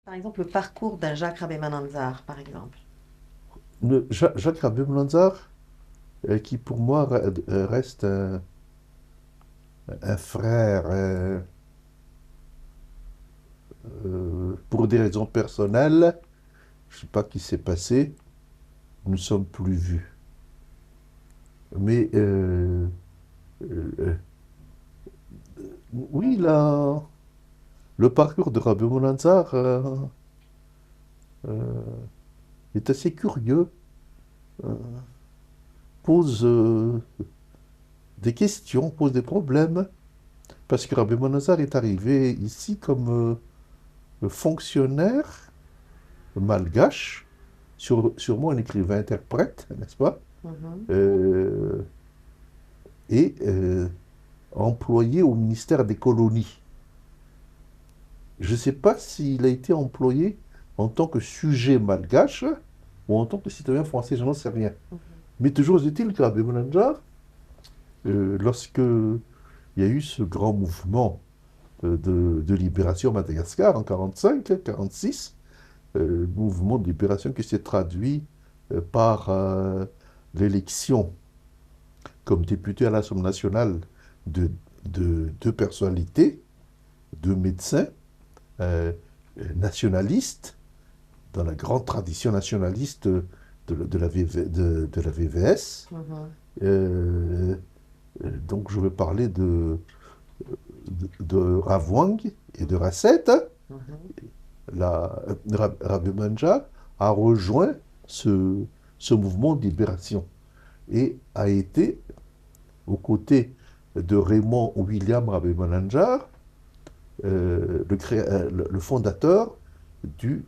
Par exemple, le parcours d'un Jacques Rabémananzar, par exemple. Jacques Rabé-Mlanzar, qui pour moi reste un frère, pour des raisons personnelles, je ne sais pas ce qui s'est passé, nous ne sommes plus vus. Mais euh, oui, le parcours de Rabbi Mlanzar euh, est assez curieux, euh, pose des questions, pose des problèmes, parce que Rabbi Mlanzar est arrivé ici comme fonctionnaire malgache, sûrement un écrivain-interprète, n'est-ce pas? Mhm. Euh, et employé au ministère des colonies. Je ne sais pas s'il a été employé en tant que sujet malgache ou en tant que citoyen français, je n'en sais rien. Mhm. Mais toujours est-il qu'à Bemonanja, lorsque il y a eu ce grand mouvement de libération à Madagascar en 1945-1946, mouvement de libération qui s'est traduit par l'élection comme député à l'Assemblée nationale de, de deux personnalités, deux médecins euh, nationalistes, dans la grande tradition nationaliste de la VVS. Mhm. Euh, donc je vais parler de Ravwang et de Mhm. Rasset. Mhm. Rabbi Manja a rejoint ce mouvement de libération et a été aux côtés de Raymond William Rabbi Manja, le fondateur du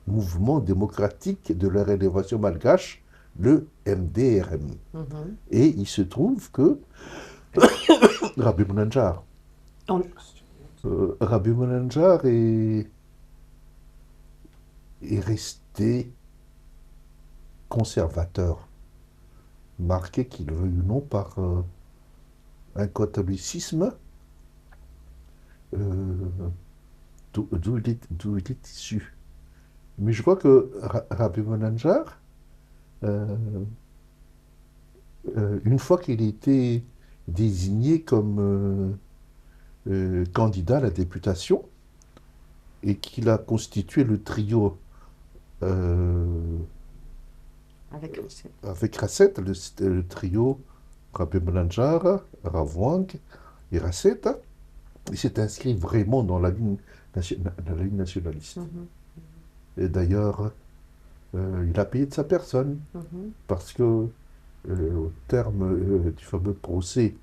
mouvement démocratique de la rénovation malgache, le MDRM. Mhm. Et il se trouve que Rabbi Mnanjar, On- Rabbi Mnanjar est resté conservateur, marqué qu'il le veuille ou non par un catholicisme euh, d'où il est issu. Mais je crois que Rabbi Mnanjar, euh, une fois qu'il a été désigné comme candidat à la députation et qu'il a constitué le trio euh, Avec recette. avec Rasset, le trio Rabbi Melanjar, Ravwang et Rasset, il s'est inscrit vraiment dans la ligne nationaliste. Mhm. Et d'ailleurs, il a payé de sa personne Mhm. parce que au terme du fameux procès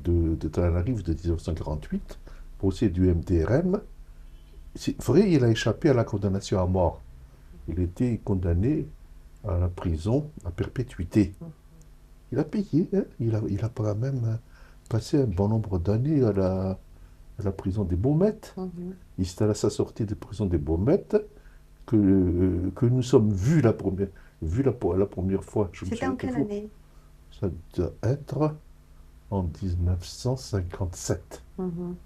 de Tananarive de 1948, procès du MTRM, c'est vrai, il a échappé à la condamnation à mort. Il était condamné à la prison à perpétuité. Mhm. Il a payé, hein. Il a quand même passé un bon nombre d'années à la prison des Baumettes. Mhm. Et c'est à sa sortie de prison des Baumettes que nous sommes vus la première fois. Je me C'était en souviens quelle toujours, année? ça doit être en 1957. Mhm.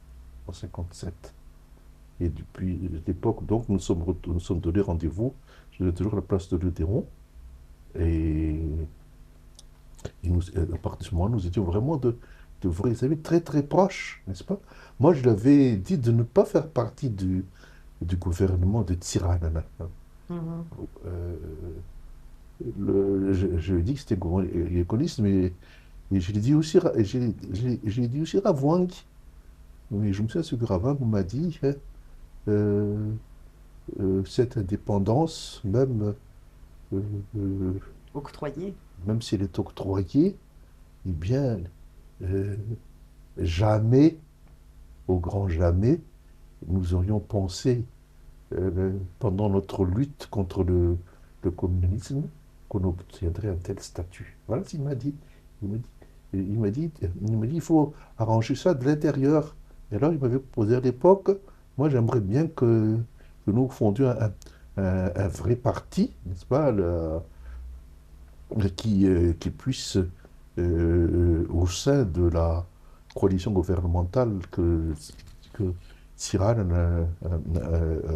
En 57. Et depuis l'époque, donc, nous sommes donné rendez-vous. Je suis toujours à la place de l'Odéron. Et, à partir de ce moment, nous étions vraiment de vrais amis très très proches, n'est-ce pas? Moi, je lui avais dit de ne pas faire partie du gouvernement de Tsiranana. Mhm. Euh, je lui ai dit que c'était un gouvernement écologiste, mais et je l'ai dit aussi, j'ai dit aussi Ravwang. Mais je me souviens ce que Ravwang m'a dit, hein, euh, cette indépendance, euh, euh, Octroyé. même si elle est octroyée, eh bien, euh, jamais, au grand jamais, nous aurions pensé, pendant notre lutte contre le communisme, qu'on obtiendrait un tel statut. Voilà ce qu'il m'a dit. Il m'a dit, il faut arranger ça de l'intérieur. Et alors, il m'avait proposé à l'époque, moi, j'aimerais bien que nous fondions un vrai parti, n'est-ce pas, qui puisse, au sein de la coalition gouvernementale que Cyril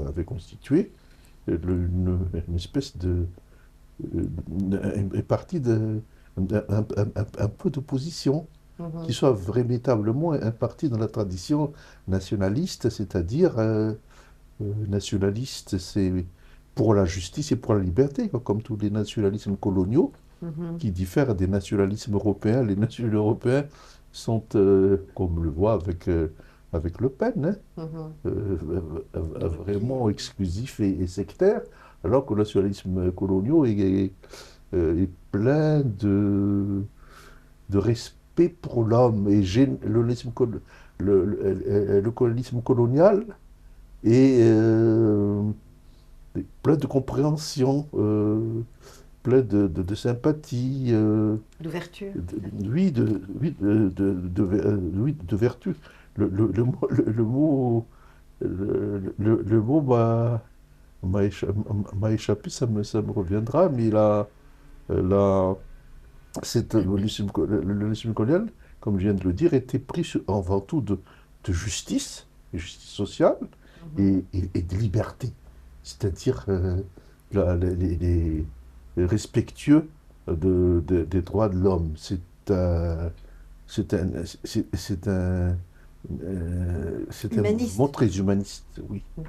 avait constitué une espèce un parti un peu d'opposition, qui soit véritablement un parti dans la tradition nationaliste, c'est-à-dire nationaliste, c'est pour la justice et pour la liberté, quoi, comme tous les nationalismes coloniaux, Mhm. qui diffèrent des nationalismes européens. Les nationalismes européens sont, comme on le voit avec Le Pen, hein, Mhm. De vraiment rupture. exclusifs et sectaires, alors que le nationalisme colonial est plein de respect pour l'homme. Et le colonialisme colonial est plein de compréhension, plein de sympathie, D'ouverture. oui, oui, de vertu. Le mot, le mot m'a échappé, ça me reviendra, mais la, le régime colonial, comme je viens de le dire, était pris avant tout de justice sociale Mhm. et de liberté. C'est-à-dire respectueux des droits de l'homme. Un, c'est c'est un mouvement Humaniste. très humaniste, oui. Mhm.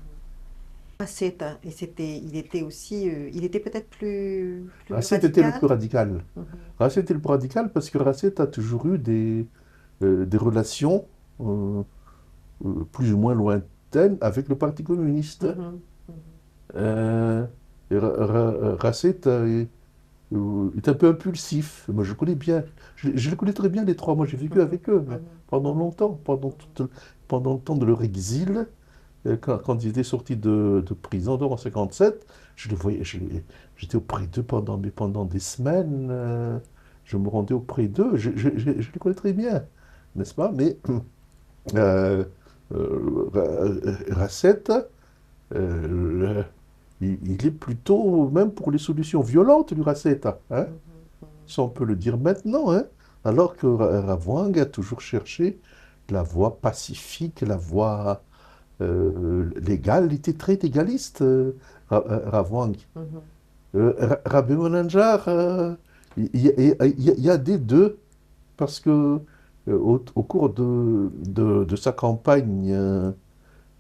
Facette. Et il était aussi, il était peut-être plus Racette était le plus radical. radical. Mhm. Racette était le plus radical parce que Racette a toujours eu des relations euh, plus ou moins lointaines avec le Parti communiste. Mhm. Mhm. Euh, Racette est un peu impulsif. Moi, je connais bien, je les connais très bien les trois. Moi, j'ai vécu Mhm. avec eux mais Mhm. pendant Mhm. longtemps, pendant le temps de leur exil. Quand ils étaient sortis de prison donc en 57, je les voyais, j'étais auprès d'eux pendant des semaines. Je me rendais auprès d'eux. Je les connais très bien, n'est-ce pas? Mais euh, Racette, euh, il est plutôt, même pour les solutions violentes du Racette, hein, Mhm. Mhm. si on peut le dire maintenant, hein, alors que Ravouang a toujours cherché la voie pacifique, la voie légale. Il était très légaliste, Ravouang. Mhm. Rabbi Monanjar, il y a des deux, parce que au cours de sa campagne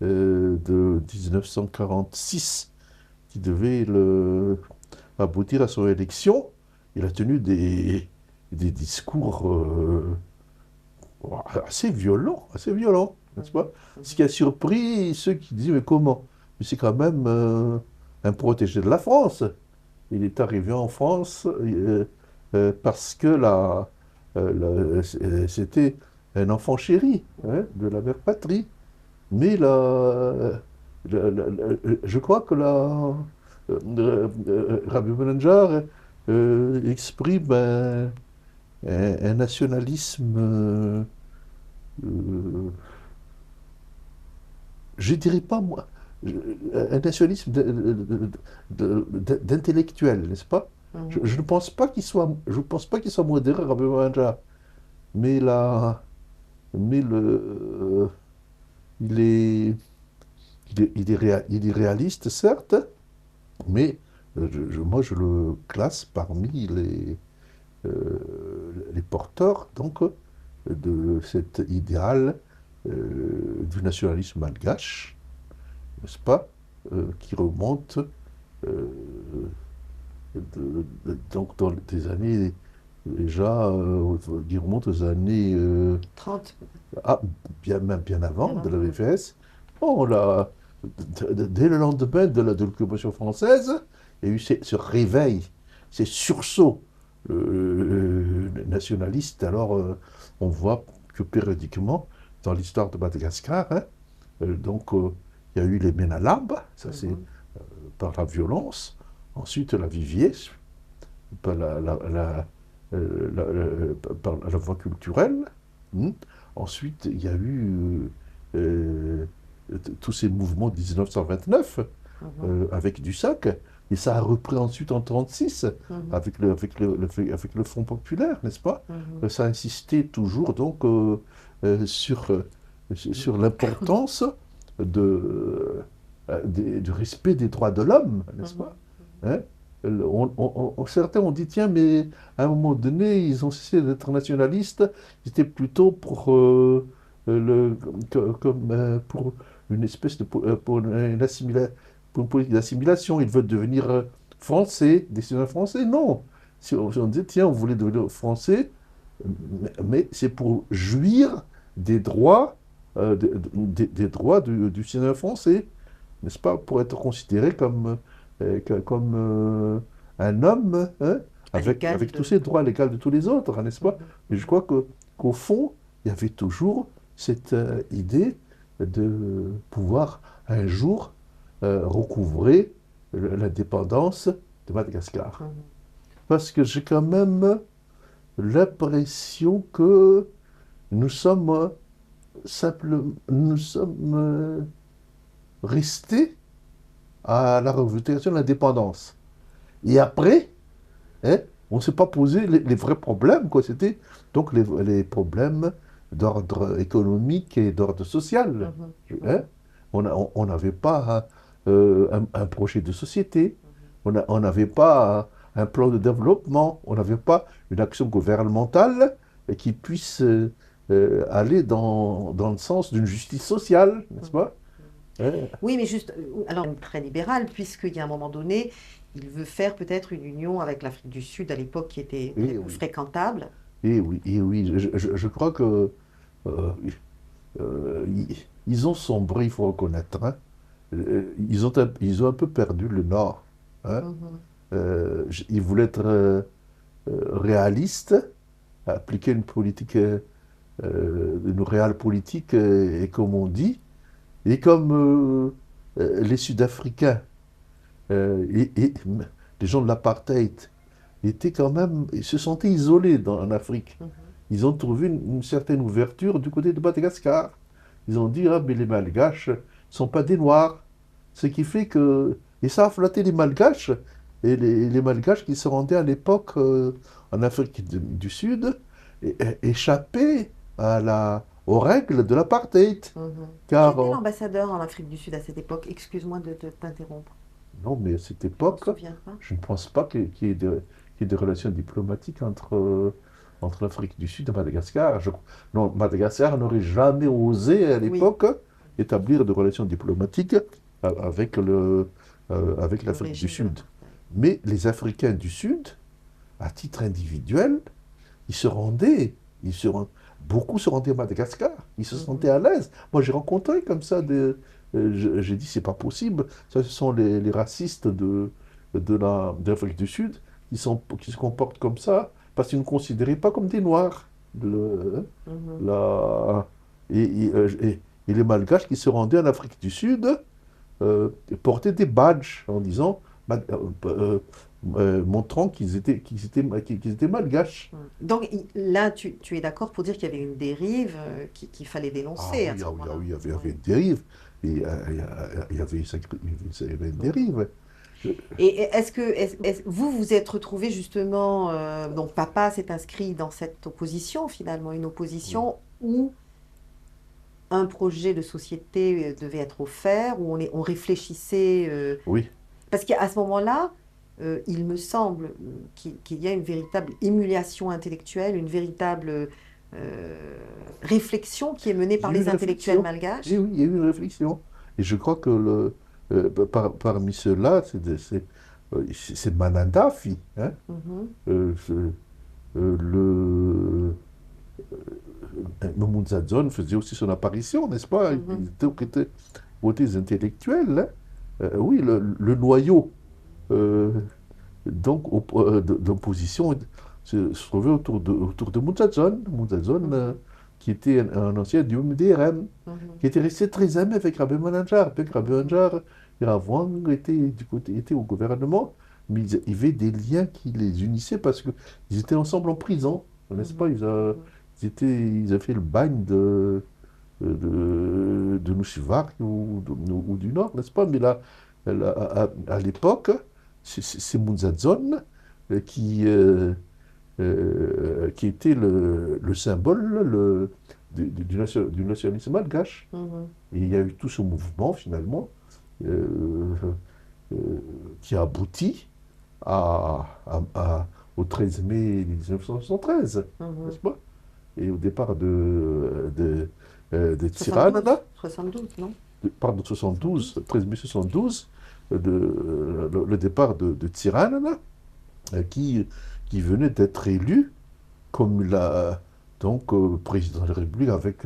de 1946, qui devait aboutir à son élection, il a tenu des discours assez violents, n'est-ce Mhm. pas? Ce qui Mhm. a surpris ceux qui disaient, mais comment? Mais c'est quand même un protégé de la France. Il est arrivé en France parce que c'était un enfant chéri, hein, de la mère patrie. Mais je crois que Rabbi Benajar exprime un nationalisme, euh, je dirais pas moi, un nationalisme d'intellectuel, n'est-ce pas? Je Mhm. ne pense pas je pense pas qu'il soit modéré, Rabbi Benajar, mais mais il est, il est réaliste, certes. Mais moi, je le classe parmi les porteurs donc, de cet idéal du nationalisme malgache, n'est-ce pas, qui remonte donc dans des années déjà, qui remonte aux années 30 peut-être. ah, même bien Bien avant de la avant. VFS. Bon, dès le lendemain de l'occupation française, il y a eu ce réveil, ces sursauts nationalistes. Alors, on voit que périodiquement, dans l'histoire de Madagascar, hein, il y a eu les Menalab, ça c'est Mhm. par la violence. Ensuite, la Vivier, par par la voie culturelle. Hmm. Ensuite, il y a eu tous ces mouvements de 1929 Mhm. avec Dussac, et ça a repris ensuite en 1936 Mhm. avec le Front populaire, n'est-ce pas? Mhm. Ça a insisté toujours donc sur l'importance de, du respect des droits de l'homme, n'est-ce pas? Hein? Certains ont dit, tiens, mais à un moment donné, ils ont cessé d'être nationalistes, ils étaient plutôt pour, pour une espèce de, pour une politique d'assimilation. Ils veulent devenir français, des citoyens français. Non. Si on dit, tiens, on voulait devenir français, mais c'est pour jouir des droits, des droits du citoyen français, n'est-ce pas, pour être considéré comme un homme, hein, À l'égal avec tous de... ses droits, à l'égal de tous les autres, hein, n'est-ce pas? Mais je crois qu'au fond, il y avait toujours cette idée de pouvoir un jour recouvrer l'indépendance de Madagascar. Parce que j'ai quand même l'impression que nous sommes nous sommes restés à la revendication de l'indépendance. Et après, hein, on ne s'est pas posé les vrais problèmes, quoi. C'était donc les problèmes d'ordre économique et d'ordre social. Hein. On n'avait pas un projet de société, on n'avait pas un plan de développement, on n'avait pas une action gouvernementale qui puisse aller dans le sens d'une justice sociale, n'est-ce pas? Hein. Oui, mais juste, alors très libéral, puisqu'il y a un moment donné, il veut faire peut-être une union avec l'Afrique du Sud à l'époque qui était très Et peu oui, fréquentable. et oui, je crois que ils ont sombré, il faut reconnaître. Hein. Ils ont un peu perdu le Nord. Hein. Mhm. Ils voulaient être réalistes, appliquer une politique, une réelle politique, et comme on dit, et comme les Sud-Africains et les gens de l'apartheid étaient quand même, ils se sentaient isolés en Afrique. Ils ont trouvé une certaine ouverture du côté de Madagascar. Ils ont dit, ah, mais les Malgaches ne sont pas des Noirs. Ce qui fait que... Et ça a flatté les Malgaches. Et les Malgaches qui se rendaient à l'époque en Afrique du Sud échappaient aux règles de l'apartheid. Qui Car, était l'ambassadeur en Afrique du Sud à cette époque? Excuse-moi de t'interrompre. non, mais à cette Je m'en époque, souviens pas. je ne pense pas qu'il y ait des relations diplomatiques entre l'Afrique du Sud et Madagascar. Non, Madagascar n'aurait jamais osé à Oui, l'époque établir de relations diplomatiques avec avec le l'Afrique du régime de Sud. l'apartheid. Mais les Africains du Sud, à titre individuel, ils se rendaient, ils se ren- beaucoup se rendaient à Madagascar, ils se sentaient à l'aise. Moi, j'ai rencontré comme ça j'ai dit, c'est pas possible. Ça, ce sont les racistes de l'Afrique du Sud qui se comportent comme ça parce qu'ils ne considéraient pas comme des Noirs. La, et les Malgaches qui se rendaient en Afrique du Sud portaient des badges en disant, montrant qu'ils étaient malgaches. Donc là, tu es d'accord pour dire qu'il y avait une dérive qu'il fallait Ah dénoncer à oui, ce ah oui, ah moment-là. oui, il y Oui. avait une dérive. Et il y avait, il y avait une dérive. Je- Et vous vous êtes retrouvé justement, donc papa s'est inscrit dans cette opposition finalement, une oui, opposition où un projet de société devait être offert, où on réfléchissait, oui, parce qu'à ce moment-là, il me semble qu'il y a une véritable émulation intellectuelle, une véritable réflexion qui est menée il par y a eu les une intellectuels réflexion. Et malgaches. oui, il y a eu une réflexion. Et je crois que parmi ceux-là, c'est Manandafi. Hein, Mhm, le Momunzadzon faisait aussi son apparition, n'est-ce pas? mhm, Il était côté intellectuels. Hein. Oui, le noyau donc d'opposition se trouvait autour de Mounzadzon. Mounzadzon, mhm, qui était un ancien du MDRM, mhm, qui était resté très ami avec Rabbi Mananjar. Bien que Rabbi Mananjar et Ravouang étaient au gouvernement, mais il y avait des liens qui les unissaient parce qu'ils étaient ensemble en prison, n'est-ce pas? mhm, mhm, Ils avaient fait le bagne de Nushivak ou du Nord, n'est-ce pas? Mais là, à l'époque, c'est Munzadzon euh, qui, euh, qui était le symbole, du nationalisme malgache. Mhm. Et il y a eu tout ce mouvement, finalement, euh, euh, qui a abouti au 13 mai 1973, Mhm. n'est-ce pas? Et au départ de 72, Tsiranana, 72, non? pardon, 72. 72, 13 mai 72, le départ de Tsiranana, qui, qui venait d'être élu comme président de la République avec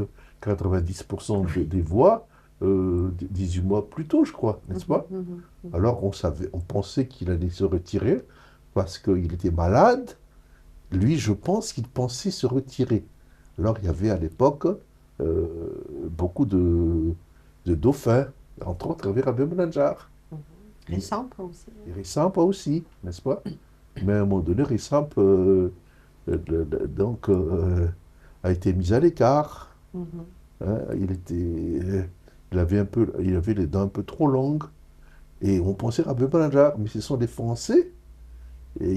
90% des voix 18 mois plus tôt, je crois, n'est-ce Mhm, pas? mhm, mhm. Alors on pensait qu'il allait se retirer parce qu'il était malade. Lui, je pense qu'il pensait se retirer. Alors il y avait à l'époque euh, beaucoup de dauphins, entre autres il y avait Rabbi Menanjar. Mhm. Il Récent, pas aussi. il Rissamp aussi, n'est-ce pas? Mais à un moment donné, Rissamp donc, a été mis à l'écart. Mhm. Hein. Il avait les dents un peu trop longues. Et on pensait Rabbi Menanjar, mais ce sont les Français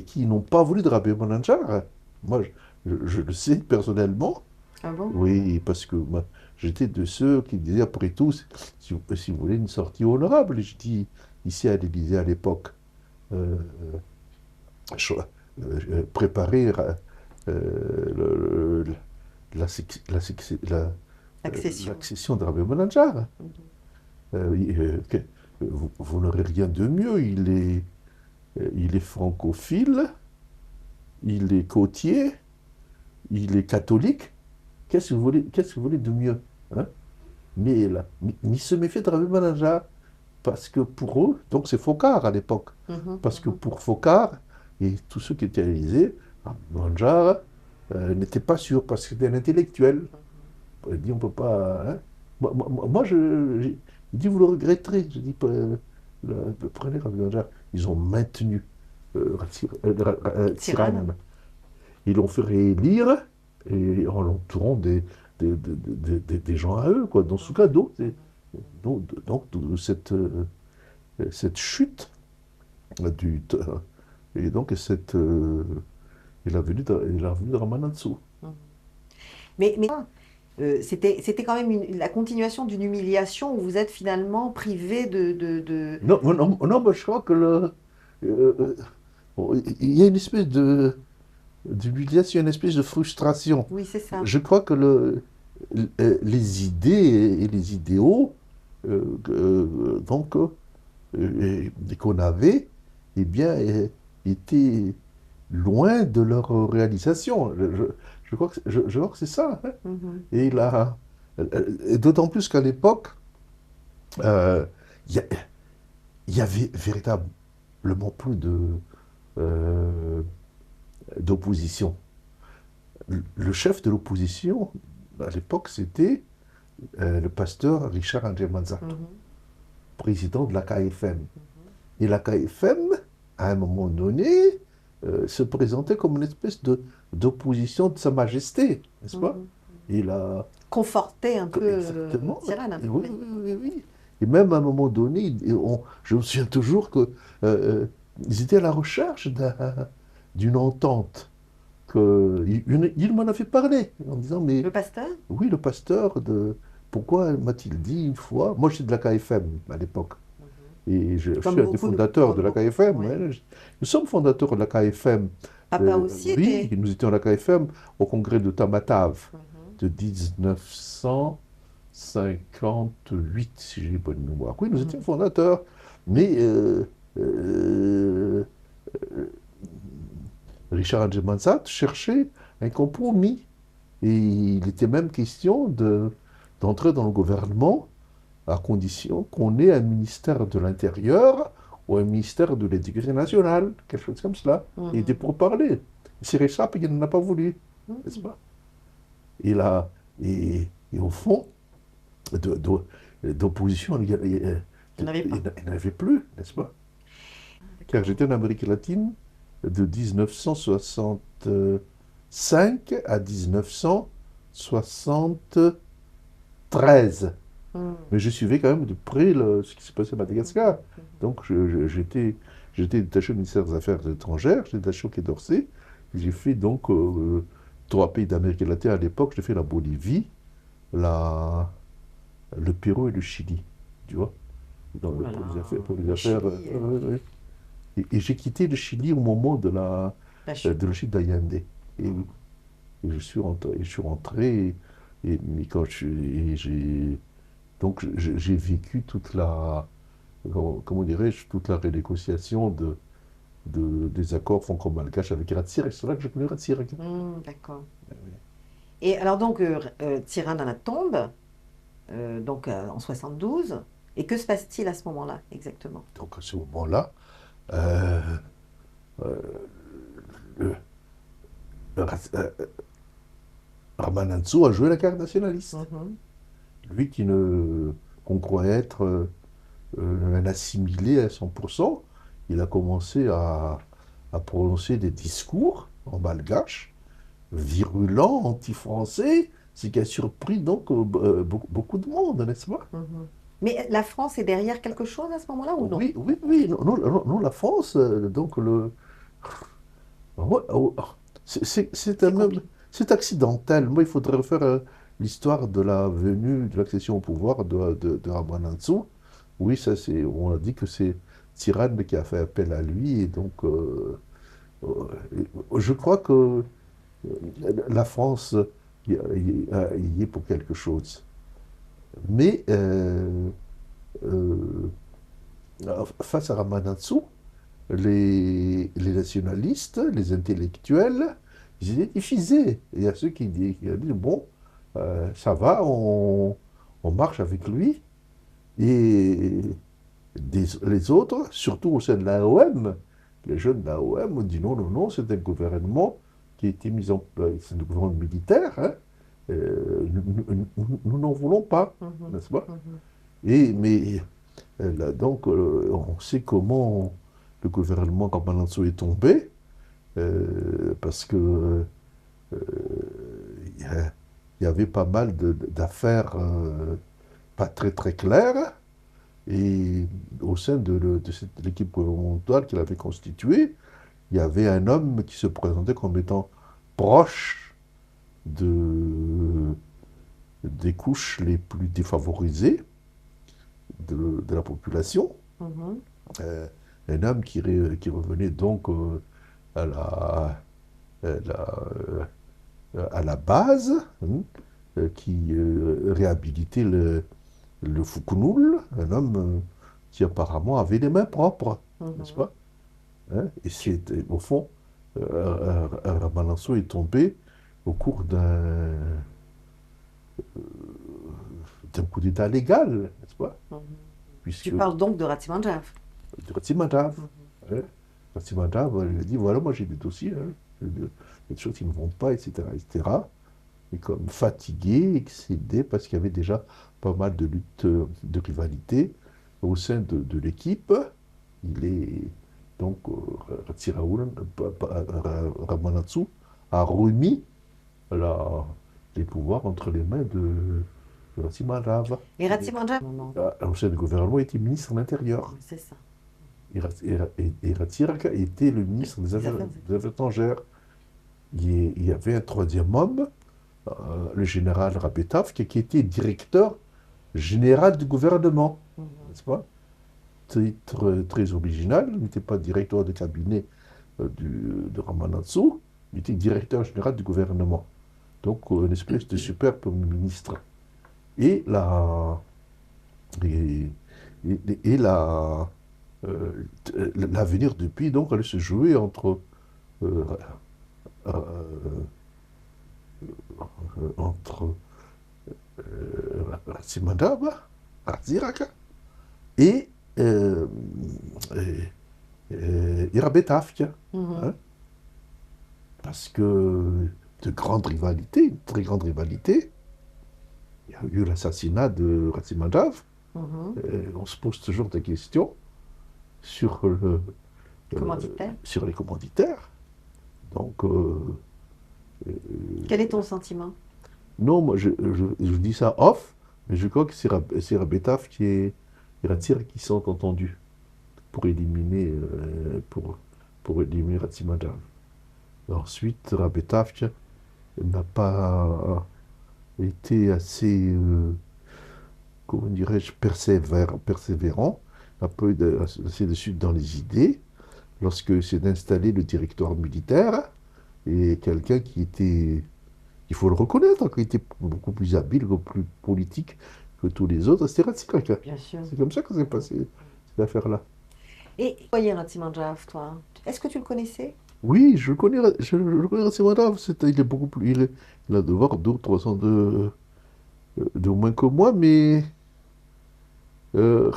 qui n'ont pas voulu de Rabbi Menanjar. Moi, je le sais personnellement. Ah bon? Oui, parce que moi, j'étais de ceux qui disaient, après tout, si vous voulez une sortie honorable, je dis, ici à l'Élysée à l'époque, euh, cho- préparer Accession. l'accession de Rabbi Menanjar. Mhm. Vous n'aurez rien de mieux. Il est francophile, il est côtier, il est catholique. Qu'est-ce que vous voulez de mieux? Hein? Mais il se méfiait de Rabbi Menanjar parce que pour eux, donc c'est Focard à l'époque, Mhm, parce que mhm. pour Focard et tous ceux qui étaient à l'Élysée, Rabbi Menanjar n'était pas sûr parce que c'était un intellectuel. Il dit on peut pas. Hein. Il dit vous le regretterez. Je dis prenez Rabbi Menanjar. Ils ont maintenu Tirana. Tsiranana. Ils l'ont fait réélire et en l'entourant des gens à eux, quoi. Dans ce cas, donc, de cette chute du, et donc et la venue de Ramanatsu. Mhm. Mais c'était quand même la continuation d'une humiliation où vous êtes finalement privé Non, non, non, moi, je crois que euh, bon, il y a une espèce d'humiliation, une espèce de frustration. Oui, c'est ça. Je crois que les idées et les idéaux donc, qu'on avait, eh bien, étaient loin de leur réalisation. Je crois je crois que c'est ça. Hein. Mhm. Et là, et d'autant plus qu'à l'époque, euh, il y, a- il y avait véritablement plus euh, d'opposition. Le chef de l'opposition, à l'époque, c'était le pasteur Richard André Manzato, Mhm. président de la KFM. Mhm. Et la KFM, à un moment donné, se présentait comme une espèce d'opposition de Sa Majesté, n'est-ce pas? Mhm. Il a Conforter un peu exactement, Tirana. oui, Oui. oui, oui, oui. Et même à un moment donné, je me souviens toujours que ils étaient à la recherche d'une entente. Il m'en avait parlé en disant, mais Le pasteur? oui, le pasteur, pourquoi m'a-t-il dit une fois, moi j'étais de la KFM à l'époque, Mhm. et je suis Comme un des beaucoup, fondateurs de comme la beaucoup. KFM. Oui. Hein. Nous sommes fondateurs de la KFM. Papa aussi Oui, était. nous étions à la KFM au congrès de Tamatave Mhm. de 1958, si j'ai bonne mémoire. Oui, nous étions Mhm. fondateurs. Mais euh, Richard Adjemansat cherchait un compromis. Et il était même question d'entrer dans le gouvernement à condition qu'on ait un ministère de l'Intérieur ou un ministère de l'Éducation nationale, quelque chose comme cela. Il était Mhm. pour parler. C'est Richard, il n'en a pas voulu, n'est-ce Mhm. pas? Il a, et au fond, d'opposition, Il n'y en avait il pas. n'y en avait plus, n'est-ce pas? Car j'étais en Amérique latine de 1965 à 1973. Mhm. Mais je suivais quand même de près ce qui s'est passé à Madagascar. Mhm. Mhm. Donc j'étais détaché au ministère des Affaires étrangères, j'étais détaché au Quai d'Orsay. J'ai fait donc 3 pays d'Amérique latine à l'époque. J'ai fait la Bolivie, la, le Pérou et le Chili, tu vois, Oh là là, pour les le affaires. Chili. Et j'ai quitté le Chili au moment La chute. de la chute d'Allende. Et, oui, et je suis rentré, mais quand donc j'ai vécu toute la, comment dirais-je, toute la renégociation des accords franco-malgaches avec Ratsir, et c'est là que j'ai connu Ratsir. D'accord. Et alors donc, Tirana tombe, en 72. Et que se passe-t-il à ce moment-là, exactement? Donc à ce moment-là, euh, euh, le- Ramanantsoa a joué la carte nationaliste. Mhm. Lui qu'on croyait être un assimilé à 100%, il a commencé à prononcer des discours en malgache, virulents, anti-français, ce qui a surpris donc beaucoup de monde, n'est-ce pas? Mhm. Mais la France est derrière quelque chose à ce moment-là ou non? Oui, oui, oui. Non, non, la France, donc le. Ouais, oh, c'est C'est compliqué. c'est accidentel. Moi, il faudrait refaire l'histoire de la venue, de l'accession au pouvoir de Ramanantsoa. Oui, ça, on a dit que c'est Tirane qui a fait appel à lui. Et donc, euh, je crois que la France y est pour quelque chose. Mais euh, face à Ramanantsoa, les nationalistes, les intellectuels, ils étaient divisés. Il y a ceux qui ont dit, bon, ça va, on marche avec lui. Et les autres, surtout au sein de l'AOM, les jeunes de l'AOM ont dit non, non, non, c'est un gouvernement qui a été mis en place, c'est un gouvernement militaire, hein. Nous n'en voulons pas, Mhm. n'est-ce pas? Mhm. Mais là, donc, on sait comment le gouvernement Campalanzo est tombé, parce que il y avait pas mal d'affaires pas très très claires, et au sein de l'équipe gouvernementale qu'il avait constituée, il y avait un homme qui se présentait comme étant proche de, des couches les plus défavorisées de la population. Mhm. Euh, un homme qui revenait donc à à la base, hein, qui réhabilitait le Foucounoul, un homme qui apparemment avait les mains propres, n'est-ce Mhm. pas? Hein. Et Tu- c'est, au fond, Ramalanso est tombé au cours d'un coup d'État légal, n'est-ce pas? Mhm. Tu Puisque parles donc de Ratzimanjaf. Ratsimadav, Mhm. hein, Ratsimadav, il a dit, voilà, moi j'ai des dossiers, hein, il y a des choses qui ne vont pas, etc., etc. Et comme fatigué, excédé, parce qu'il y avait déjà pas mal de luttes, de rivalité au sein de l'équipe. Il est donc Ratsiraoula, Ramanatsu a remis la- les pouvoirs entre les mains de Ratsimadav. Et Ratzimanjaf? Non, Au sein du gouvernement, il était ministre de l'Intérieur. c'est ça. Et Ratsiraka était le ministre Les affaires. des Affaires étrangères. Il y avait un troisième homme, le général Rabetaf, qui était directeur général du gouvernement, Mhm. n'est-ce pas? Très original, il n'était pas directeur de cabinet de Ramanatsu, il était directeur général du gouvernement. Donc, une espèce de super premier ministre. Et la, et, et euh, l'avenir depuis, donc, allait se jouer euh, euh, entre Ratsimandaba, Ratsiraka, et, euh, et, Irabetafia, Mhm. hein, parce que de grandes rivalités, une très grande rivalité, il y a eu l'assassinat de Ratsimandav, Mhm. on se pose toujours des questions sur, Commanditaire. sur les commanditaires. Donc, Quel est ton sentiment? non, moi je dis ça off, mais je crois que c'est Rabetaf et Ratsir qui sont entendus pour éliminer, pour éliminer Ratsimandav. Ensuite, Rabetaf n'a pas était assez, comment dirais-je, persévérant, un peu assez de suite dans les idées, lorsque s'est installé le directoire militaire, et quelqu'un qui était, il faut le reconnaître, qui était beaucoup plus habile, beaucoup plus politique que tous les autres, c'était Ratsiraka. Bien sûr. C'est comme ça que s'est passé cette affaire-là. Et voyez Ratzimandrav, toi, est-ce que tu le connaissais? Oui, je connais Ratsiraka, il est beaucoup plus, il a devoir 200 ou 300 de moins que moi, mais euh,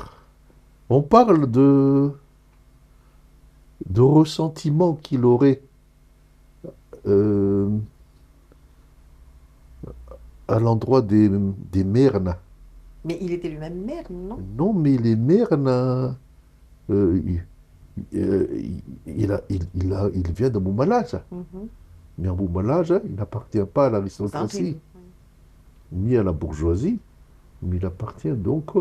on parle de ressentiment qu'il aurait euh, à l'endroit des Mernes. Mais il était lui-même maire, non? Non, mais les Mernes, il vient de Moumalaja. Mhm. Mais en Moumalaja, il n'appartient pas à C'est un l'aristocratie, rime. ni à la bourgeoisie, mais il appartient donc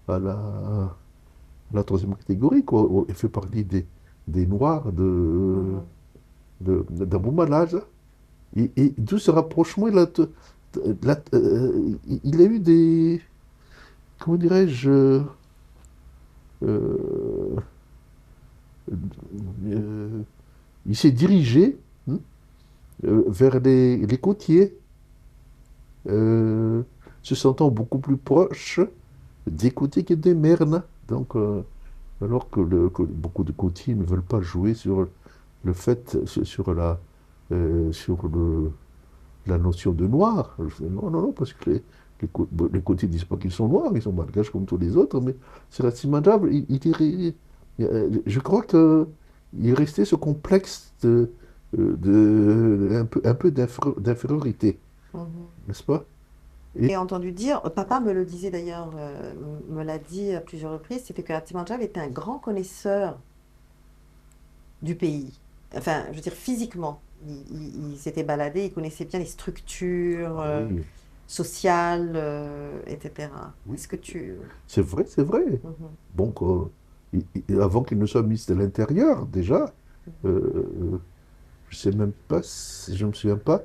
à la troisième catégorie, quoi. Il fait partie des Noirs Mhm. d'Aboumalaja. Et d'où ce rapprochement, il a eu des, comment dirais-je, euh, euh, il s'est dirigé vers les côtiers, euh, se sentant beaucoup plus proche des côtiers que des Mernes. Donc, alors que beaucoup de côtiers ne veulent pas jouer sur le fait, sur la notion de noir. Je fais, non, non, non, parce que les côtiers ne disent pas qu'ils sont noirs, ils sont malgaches comme tous les autres, mais c'est Manjab, je crois que il restait ce complexe un peu d'infériorité, Mhm. n'est-ce pas? Et J'ai entendu dire, papa me le disait d'ailleurs, me l'a dit à plusieurs reprises, c'était que Ratzimandrav était un grand connaisseur du pays. Enfin, je veux dire, physiquement. Il s'était baladé, il connaissait bien les structures oui, sociales, etc. oui, Est-ce que tu... c'est vrai, c'est vrai. Mhm, Donc, avant qu'il ne soit ministre de l'Intérieur, déjà, mhm, je sais même pas, je me souviens pas,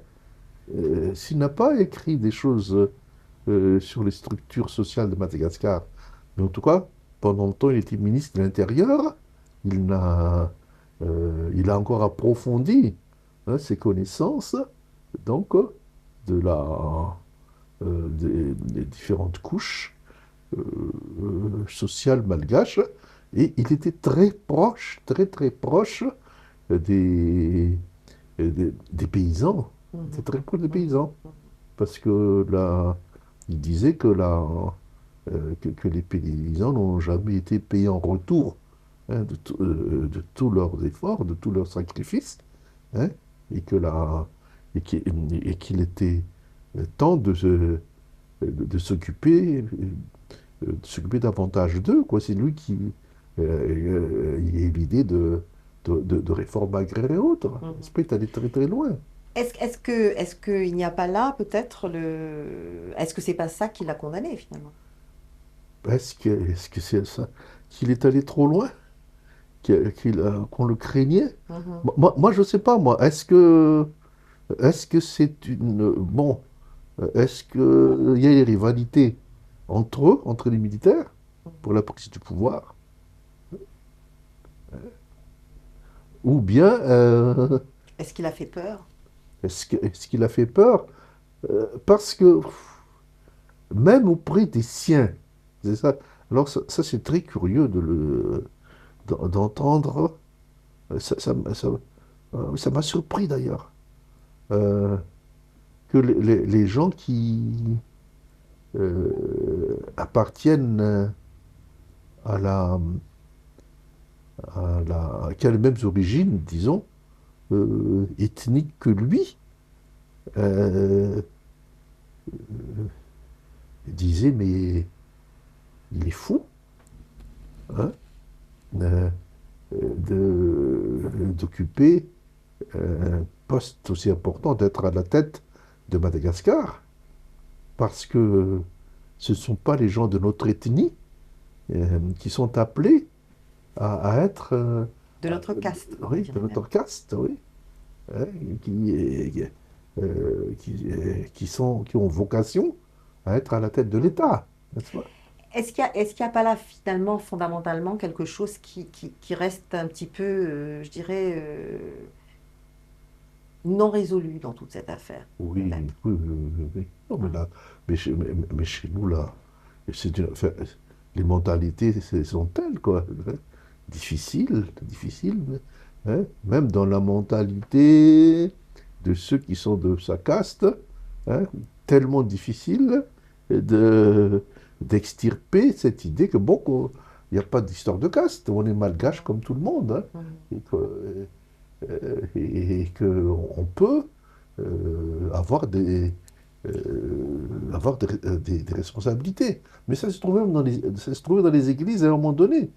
s'il n'a pas écrit des choses sur les structures sociales de Madagascar. Mais en tout cas, pendant le temps, il était ministre de l'Intérieur. Il a encore approfondi ses connaissances donc des différentes couches sociales malgaches. Et il était très proche, très très proche des, des paysans. Il était mhm, très proche des mhm, paysans. Parce que là, il disait que les paysans n'ont jamais été payés en retour de tous leurs efforts, de tous leurs sacrifices, hein, et que la, et qu'il était temps de s'occuper davantage d'eux, quoi. C'est lui qui il a eu l'idée de réformes agraires et autres. mhm. C'est pas, il est allé très très loin. Est-ce qu'il n'y a pas là peut-être le... Est-ce que c'est pas ça qui l'a condamné finalement? Est-ce que c'est ça? Qu'il est allé trop loin? Qu'on le craignait? Mhm. Moi, je sais pas, moi. Est-ce que c'est une... Bon, est-ce qu'il y a des rivalités entre eux, entre les militaires, pour la prise du pouvoir? Ou bien, Est-ce qu'il a fait peur? est-ce qu'il a fait peur? Parce que même auprès des siens, c'est ça. Alors ça, c'est très curieux d'entendre. Ça m'a surpris d'ailleurs. Euh, que les gens qui appartiennent à qui a les mêmes origines, disons, ethniques que lui, euh, disaient, mais il est fou, hein, euh, d'occuper un poste aussi important, d'être à la tête de Madagascar, parce que ce ne sont pas les gens de notre ethnie qui sont appelés à être, De à- notre caste, on oui, de dirait même. notre caste, oui, hein, qui, qui ont vocation à être à la tête de l'État, n'est-ce pas? Est-ce qu'il y a pas là, finalement, fondamentalement, quelque chose qui reste un petit peu, je dirais, non résolu dans toute cette affaire, Oui, peut-être? oui, oui, oui, oui, oui. Non, mais Hein. là, mais chez nous, là, enfin, les mentalités sont telles, quoi. Hein. Difficiles, difficiles. Hein. Même dans la mentalité de ceux qui sont de sa caste, hein, tellement difficile de, d'extirper cette idée que, bon, il n'y a pas d'histoire de caste, on est malgache comme tout le monde. Hein. Mhm. Et qu'on peut avoir des responsabilités. Mais ça se trouve même ça se trouvait dans les églises à un moment donné.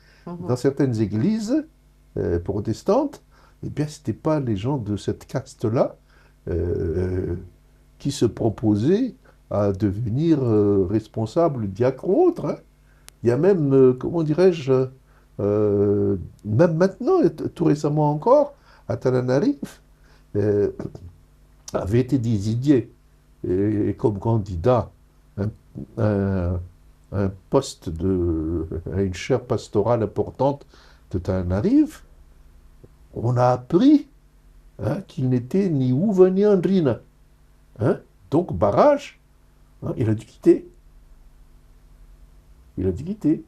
Dans Mhm. certaines églises protestantes, eh bien, ce n'étaient pas les gens de cette caste-là euh, qui se proposaient à devenir responsables, diacres ou autres. Hein. Il y a même, comment dirais-je, même maintenant, et tout récemment encore, à Tananarive, euh, avait été désigné comme candidat un, un- un poste à une chaire pastorale importante de Tananarive. On a appris hein, qu'il n'était ni Ouve ni Andrina. Hein. Donc, barrage, hein, il a dû quitter. Il a dû quitter.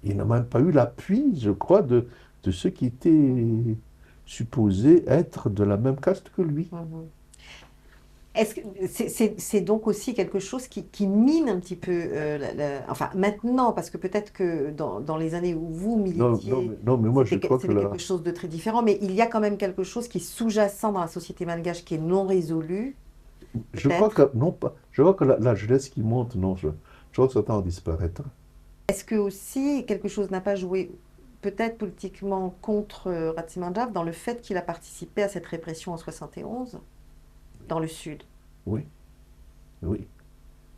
Il n'a même pas eu l'appui, je crois, de ceux qui étaient supposés être de la même caste que lui. Mhm. Est-ce que c'est donc aussi quelque chose qui mine un petit peu, enfin maintenant, parce que peut-être que dans les années où vous Non, non, militiez, non, mais moi je crois que c'était là, quelque chose de très différent, mais il y a quand même quelque chose qui est sous-jacent dans la société malgache qui est non résolu, je crois peut-être. que non pas, je crois que la jeunesse qui monte, non, je crois que ça tend à disparaître. Est-ce que aussi quelque chose n'a pas joué, peut-être politiquement, contre Ratzimanjab dans le fait qu'il a participé à cette répression en 71 dans le Sud? Oui, oui,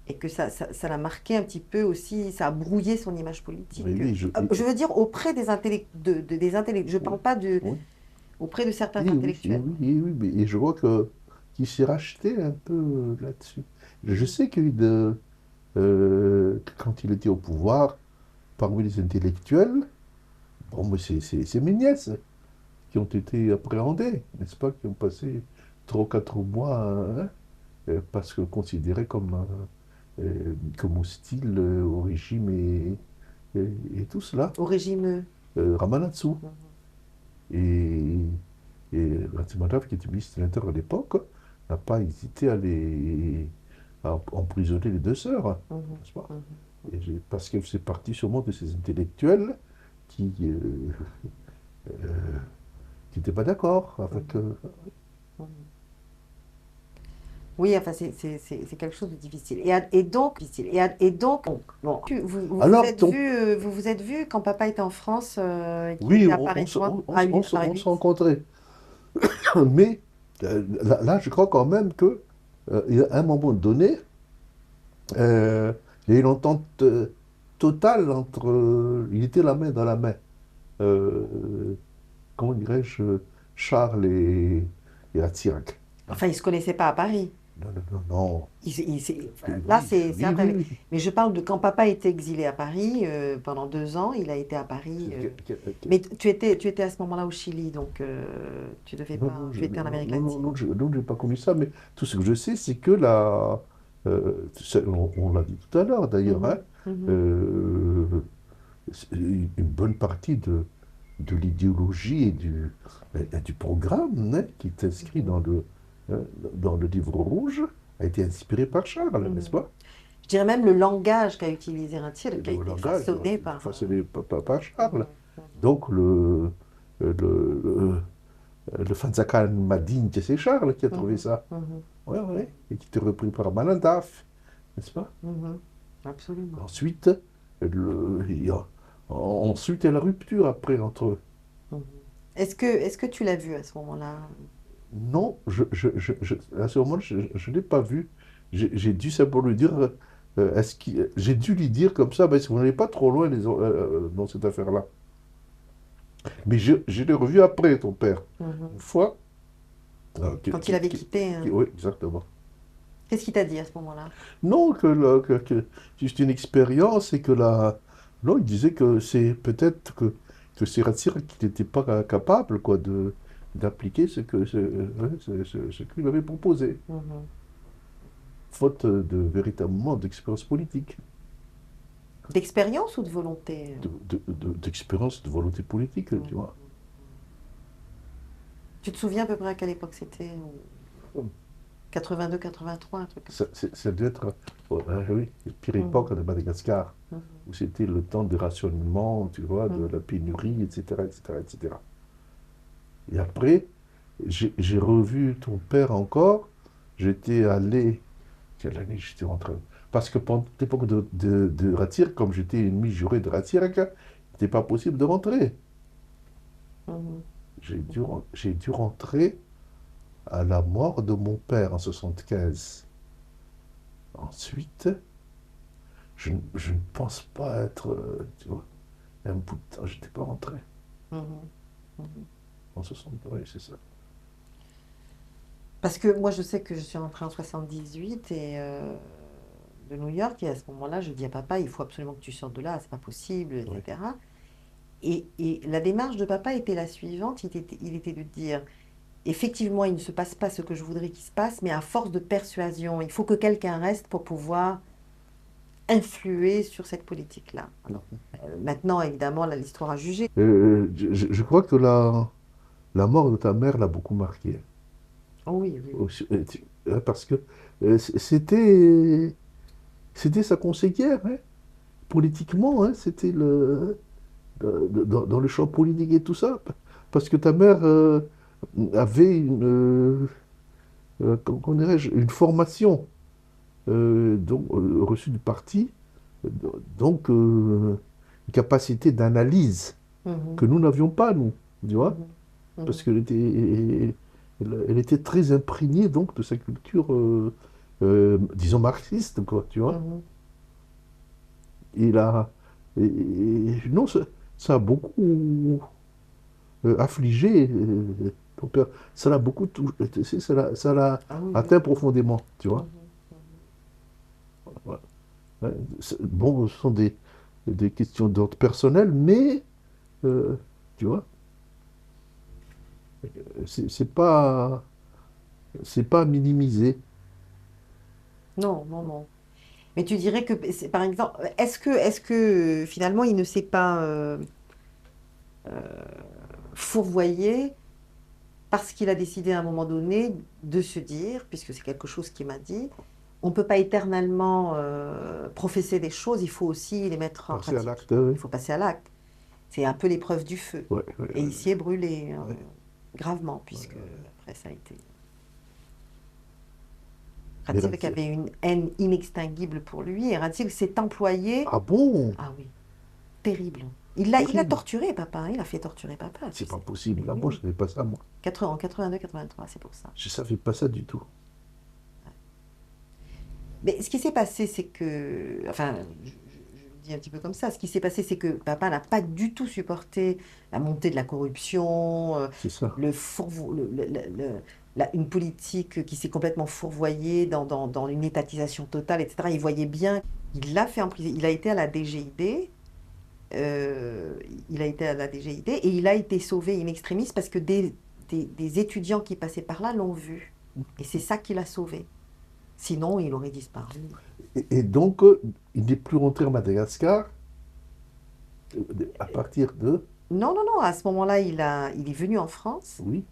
Et que ça l'a marqué un petit peu aussi, ça a brouillé son image oui, politique. oui, Je veux dire, auprès des intellectuels, je ne oui, parle pas de, oui, auprès de certains oui, oui, oui, intellectuels. oui, oui, oui, et je crois que qu'il s'est racheté un peu là-dessus. Je Mhm, sais qu'il y a eu quand il était au pouvoir, parmi les intellectuels, bon, mais c'est mes nièces qui ont été appréhendées, n'est-ce pas, qui ont passé 3 ou 4 mois, hein, parce que considérés comme hostiles au régime et tout cela. au régime. Ramanatsu. Mhm, Et, et Ratzimanov, qui était ministre de l'Intérieur à l'époque, n'a pas hésité à emprisonner les 2 sœurs, mhm, n'est-ce pas? mhm, Parce qu'elle faisait partie sûrement de ces intellectuels qui n'étaient pas d'accord avec. mhm, mhm. Oui, enfin, c'est quelque chose de difficile. Et donc, difficile. Et donc, bon, Alors, donc, vous vous êtes vu quand papa était en France, et qu'il oui, était à Paris, toi, à on se 8. rencontrait. Mais là, je crois quand même que, à un moment donné, Euh, il y a eu une entente totale entre. Il était la main dans la main. Euh, comment dirais-je, Charles et Attirak. Hein. Enfin, ils ne se connaissaient pas à Paris. Non, non, non, non. Enfin, Oui, là, oui, c'est oui, après. oui, Mais je parle de quand papa était exilé à Paris, pendant 2 ans, il a été à Paris. oui. Mais tu étais à ce moment-là au Chili, donc tu devais Non, pas. non, Tu étais en Amérique latine. non, donc j'ai pas connu ça, mais tout ce que je sais, c'est que on l'a dit tout à l'heure d'ailleurs, hein, Mhm, mhm, euh, une bonne partie de l'idéologie et du programme hein, qui est inscrit mhm, hein, dans le livre rouge a été inspiré par Charles, n'est-ce mhm. pas? Je dirais même le langage qu'a utilisé Ratier, Et qui a le été langage façonné par. façonné par Charles. Mhm, Donc le Fanzakan Madine, c'est Charles qui a trouvé mhm, ça. mhm, Ouais, mhm, ouais. Et qui était repris par Malandaf, n'est-ce pas? mhm. Absolument. Ensuite, ensuite, il y a la rupture après entre eux. Mhm. Est-ce que tu l'as vu à ce moment-là? Non, à ce moment-là, je ne l'ai pas vu. J'ai dû simplement lui dire, j'ai dû lui dire comme ça, ben, si vous n'allez pas trop loin dans cette affaire-là. Mais je l'ai revu après, ton père. Mhm, Une fois, quand il avait quitté. Oui, exactement. Qu'est-ce qu'il t'a dit à ce moment-là? Non, que juste une expérience et que la... Non, il disait que c'est peut-être que c'est Ratsir qui n'était pas capable quoi, d'appliquer ce qu'il avait proposé, Mhm. faute de véritablement d'expérience politique, D'expérience ou de volonté? d'expérience, de volonté politique, tu Mhm. vois. Tu te souviens à peu près à quelle époque c'était? 82, 83, un truc comme ça. Ça doit être, oui, la pire Mhm. époque de Madagascar, Mhm. où c'était le temps des rationnements, tu vois, de la Mhm. pénurie, etc., etc., etc. Et après, j'ai revu ton père encore. J'étais allé. Quelle année j'étais rentré? Parce que pendant l'époque de Ratir, comme j'étais ennemi juré de Ratir, il n'était pas possible de rentrer. Mhm. J'ai dû rentrer à la mort de mon père en 75. Ensuite, je ne pense pas être. Tu vois, un bout de temps, je n'étais pas rentré. Mhm. Mhm. En 60, oui, c'est ça. Parce que moi, je sais que je suis rentrée en 78 de New York, et à ce moment-là, je dis à papa, il faut absolument que tu sortes de là, c'est pas possible, Oui. etc. Et la démarche de papa était la suivante, il était de dire, effectivement, il ne se passe pas ce que je voudrais qu'il se passe, mais à force de persuasion, il faut que quelqu'un reste pour pouvoir influer sur cette politique-là. Alors, maintenant, évidemment, là, l'histoire a jugé. Je crois que la mort de ta mère l'a beaucoup marqué. Oh oui, oui, oui. Parce que c'était sa conseillère, hein. Politiquement, hein, c'était dans le champ politique et tout ça. Parce que ta mère avait comment dirais-je, une formation reçue du parti, euh, donc une capacité d'analyse Mhm, que nous n'avions pas, nous, tu vois. mhm, Parce mhm, elle était très imprégnée donc de sa culture, disons, marxiste, quoi, tu vois. mhm. Et là, non, ça a beaucoup affligé ton père. Ça l'a beaucoup touché, tu sais, ça l'a Ah oui, oui. atteint profondément, tu vois. Mhm, mhm. Ouais. Ouais, bon, ce sont des questions d'ordre personnel, mais, euh, tu vois, c'est c'est pas, c'est pas à minimiser. Non, non, non. Mais tu dirais que, par exemple, est-ce que finalement, il ne s'est pas fourvoyé parce qu'il a décidé à un moment donné de se dire, puisque c'est quelque chose qu'il m'a dit, on ne peut pas éternellement professer des choses, il faut aussi les mettre en Passer à pratique. l'acte, oui. Il faut passer à l'acte. C'est un peu l'épreuve du feu. Ouais, ouais, Et il ouais, s'y est brûlé ouais, gravement, ouais, puisque ouais. après ça a été... Mais Ratzig avait une haine inextinguible pour lui, et Ratzig s'est employé... ah bon? Ah oui, terrible. Il a Terrible. torturé papa, hein, il a fait torturer papa, tu C'est pas sais. possible. Oui, Là, oui, moi, je oui. savais pas ça, moi. 80, en 82, 83, c'est pour ça. Je savais pas ça du tout. Mais ce qui s'est passé, c'est que, enfin, je le dis un petit peu comme ça, ce qui s'est passé, c'est que papa n'a pas du tout supporté la montée de la corruption, C'est ça. une politique qui s'est complètement fourvoyée dans une étatisation totale, etc. Il voyait bien, il l'a fait en prison, il a été à la DGID, euh, il a été à la DGID et il a été sauvé in extremis parce que des étudiants qui passaient par là l'ont vu. Et c'est ça qui l'a sauvé. Sinon, il aurait disparu. Et donc, il n'est plus rentré à Madagascar à partir de... Non, non, non, à ce moment-là, il est venu en France. Oui,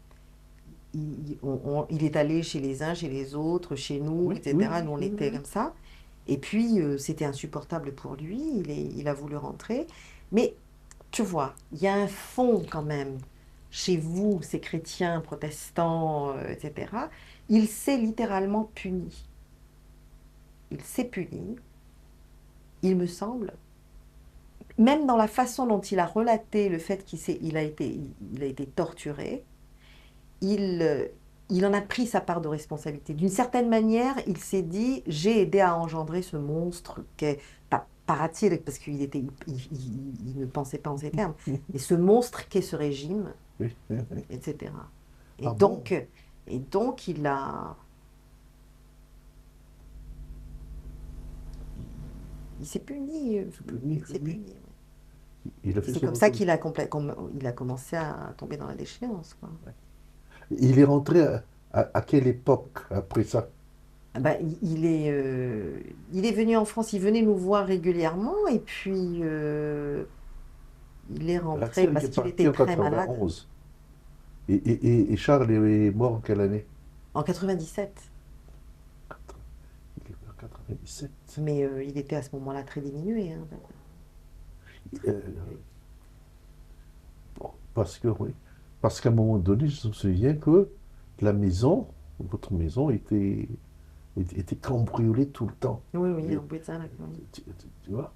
Il est allé chez les uns, chez les autres, chez nous, oui, oui, etc. Nous, on oui, était oui. comme ça. Et puis, c'était insupportable pour lui. Il a voulu rentrer. Mais tu vois, il y a un fond quand même chez vous, ces chrétiens, protestants, etc. Il s'est littéralement puni. Il s'est puni, il me semble, même dans la façon dont il a relaté le fait il a été torturé, il, euh, il en a pris sa part de responsabilité. D'une certaine manière, il s'est dit, j'ai aidé à engendrer ce monstre qu'est, pas Paratil, parce il ne pensait pas en ces termes, mais ce monstre qu'est ce régime, Oui, oui, oui. etc. Et Ah bon? donc, Et donc, il s'est puni. Oui, Il s'est oui. puni. Ouais. Il a Et fait c'est ses comme ça reproches. qu'il il a commencé à tomber dans la déchéance, quoi. Il est rentré à quelle époque après ça? Ah bah, il est venu en France, il venait nous voir régulièrement et puis il est rentré Axel, il est parce qu'il parti était en très malade 91. Et Charles est mort en quelle année? en 97. Il est mort en 97. Mais il était à ce moment-là très diminué, hein. Euh, bon, parce que, oui. Parce qu'à un moment donné, je me souviens que la maison, votre maison, était cambriolée tout le temps. Oui, oui, Et en Bretagne, là, oui. tu vois?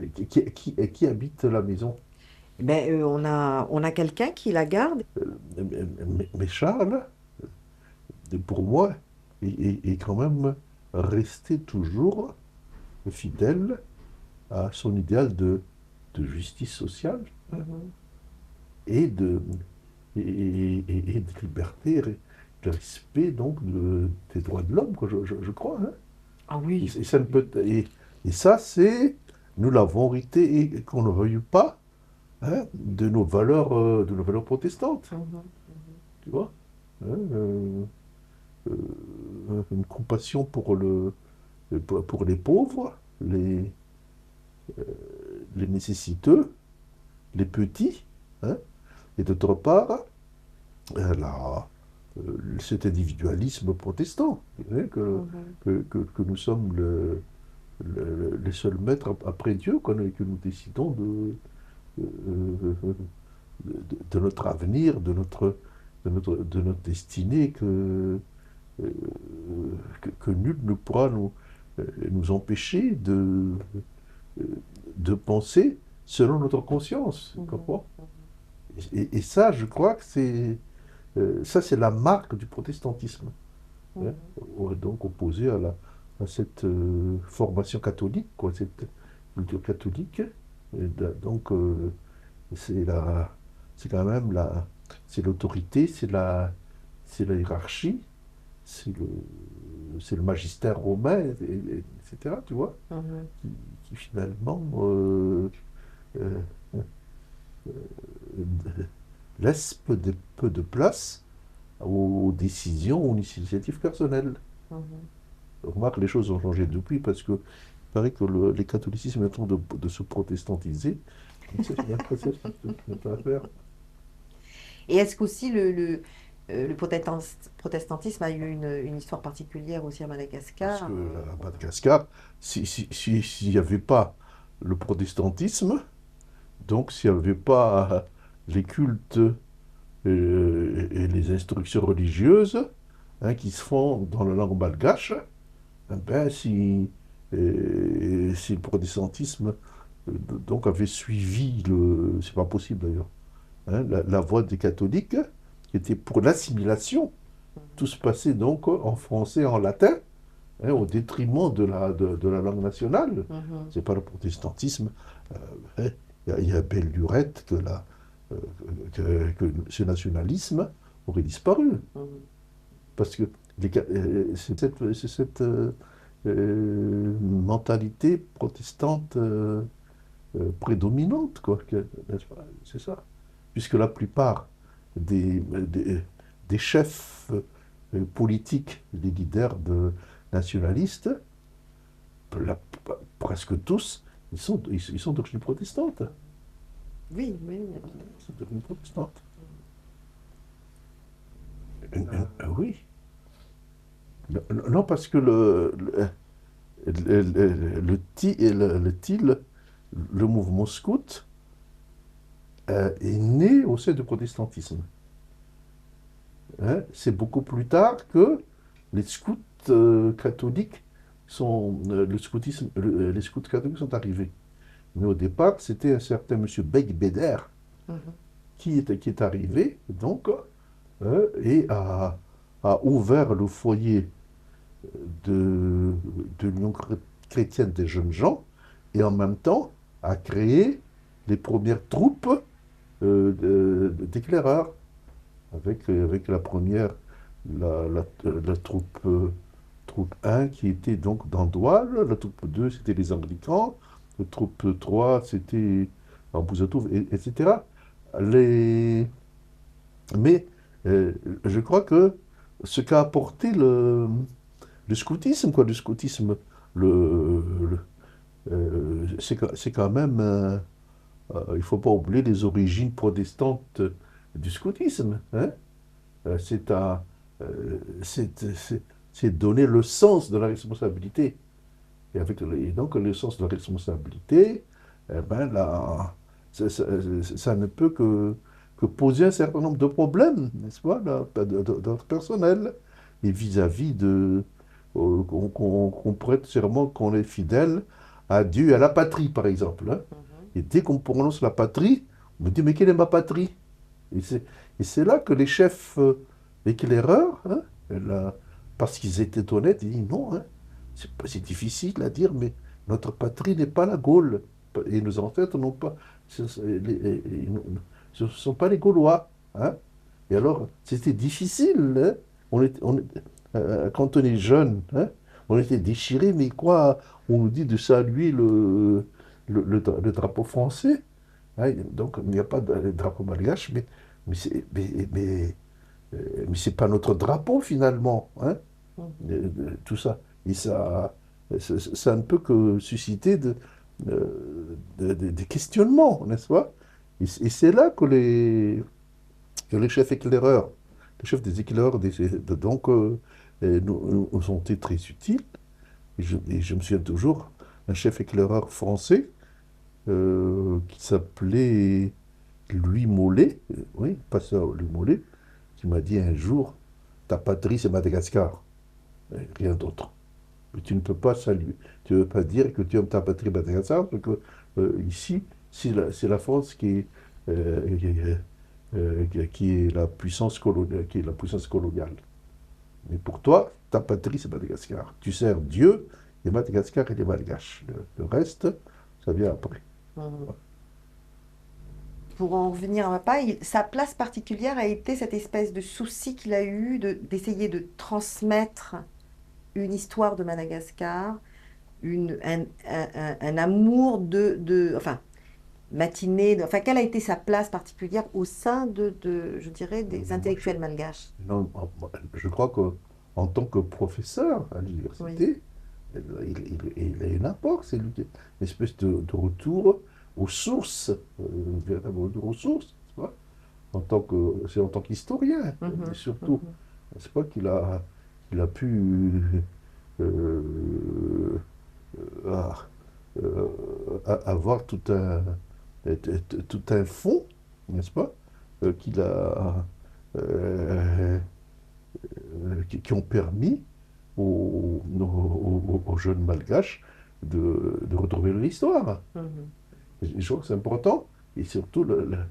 Et qui habite la maison? Ben, on a quelqu'un qui la garde. Mais Charles, pour moi, est quand même resté toujours fidèle à son idéal de justice sociale, hein, Mhm. et de, et de liberté, de respect donc des droits de l'homme, quoi, je crois. Hein. Ah oui, Et oui, ça ne oui. peut, et ça, nous l'avons hérité, et qu'on ne veuille pas, hein, de nos valeurs protestantes, Mhm, mhm, tu vois. Hein, une compassion pour les pauvres, les nécessiteux, les petits, hein, et d'autre part, cet individualisme protestant, hein, mhm, que nous sommes les seuls maîtres après Dieu, quoi, et que nous décidons de notre avenir, de notre destinée, euh, que nul ne pourra nous empêcher euh, de penser selon notre conscience. Tu mhm, comprends? Et ça, je crois que ça, c'est la marque du protestantisme, hein, mhm, donc opposé à cette formation catholique, quoi, cette culture catholique. Donc, c'est la, c'est quand même c'est l'autorité, c'est la hiérarchie, c'est le magistère romain, etc. Tu vois, mhm, qui, qui finalement euh, laisse peu de place aux décisions, aux initiatives personnelles. mhm. Remarque, les choses ont changé depuis parce que il paraît que les catholicismes est en train de se protestantiser. Donc ça, je n'ai pas à faire. Et est-ce qu'aussi le protestantisme a eu une histoire particulière aussi à Parce que Madagascar? à Madagascar, s'il n'y avait pas le protestantisme, donc s'il n'y avait pas les cultes et les instructions religieuses, hein, qui se font dans la langue malgache, eh ben, si le protestantisme donc avait suivi c'est pas possible d'ailleurs, hein, la voie des catholiques, qui était pour l'assimilation, tout se passait donc en français, en latin, hein, au détriment de la langue nationale. Mhm, C'est pas le protestantisme. Hein, il y a belle lurette euh, que ce nationalisme aurait disparu. mhm, Parce que c'est cette mentalité protestante prédominante, quoi. N'est-ce pas? C'est ça. Puisque la plupart des chefs politiques, des leaders nationalistes, la- presque tous, ils sont d'origine protestante. oui, oui, oui, absolument. Ils sont d'origine protestante. Oui. Non, non, parce que le mouvement scout est né au sein du protestantisme. Hein. C'est beaucoup plus tard que les scouts catholiques les scouts catholiques sont arrivés. Mais au départ, c'était un certain monsieur Beck Beder Mhm, qui est arrivé, donc, et a ouvert le foyer de, de l'Union chrétienne des jeunes gens, et en même temps a créé les premières troupes d'éclaireurs. avec la première, la troupe 1 qui était donc dans Douala, la troupe 2 c'était les Anglicans, la troupe 3 c'était en Bouzatouf, etc. Les... Mais je crois que ce qu'a apporté le scoutisme, quoi, le scoutisme, c'est quand même, il ne faut pas oublier les origines protestantes du scoutisme, hein. C'est à, c'est donner le sens de la responsabilité. Et donc, le sens de la responsabilité, eh ben, ça ne peut que poser un certain nombre de problèmes, n'est-ce pas, d'ordre personnel, et vis-à-vis qu'on prête serment qu'on est fidèle à Dieu et à la patrie, par exemple, hein. Mhm. Et dès qu'on prononce la patrie, on me dit, mais quelle est ma patrie? Et c'est là que les chefs éclaireurs, hein, parce qu'ils étaient honnêtes, ils disent non, hein, c'est difficile à dire, mais notre patrie n'est pas la Gaule. Et nos ancêtres n'ont pas. Ce ne sont pas les Gaulois, hein. Et alors, c'était difficile, hein. Quand on est jeune, hein, on était déchirés, mais quoi, on nous dit de saluer le drapeau français. Hein, donc, il n'y a pas de drapeau malgache, mais c'est pas notre drapeau finalement, hein, Mhm. tout ça. Et ça ne peut que susciter des questionnements, n'est-ce pas? Et c'est là que les chefs éclaireurs, les chefs des éclaireurs, donc, nous ont été très utiles. Et je me souviens toujours, un chef éclaireur français qui s'appelait Louis Mollet, oui, pasteur Louis Mollet, qui m'a dit un jour, ta patrie c'est Madagascar, et rien d'autre. Mais tu ne peux pas saluer, tu ne peux pas dire que tu aimes ta patrie Madagascar, parce que ici, c'est la France qui est la puissance coloniale, qui est la puissance coloniale. Mais pour toi, ta patrie c'est Madagascar. Tu sers Dieu, et Madagascar et les Malgaches. Le reste, ça vient après. Mhm. Pour en revenir à papa, sa place particulière a été cette espèce de souci qu'il a eu d'essayer de transmettre une histoire de Madagascar, un amour enfin, matinée, enfin, quelle a été sa place particulière au sein je dirais, des Moi, intellectuels malgaches? non, je crois qu'en tant que professeur à Oui. l'université, il a un apport, c'est lui qui une espèce de retour aux sources, un véritable retour aux sources, tu vois, c'est en tant qu'historien, mais Mhm, surtout, mhm, c'est pas qu'il a pu euh, euh, avoir tout un fond, n'est-ce pas, qu'il a, euh, qui ont permis aux jeunes malgaches de retrouver leur histoire. mhm, Et je trouve que c'est important, et surtout la-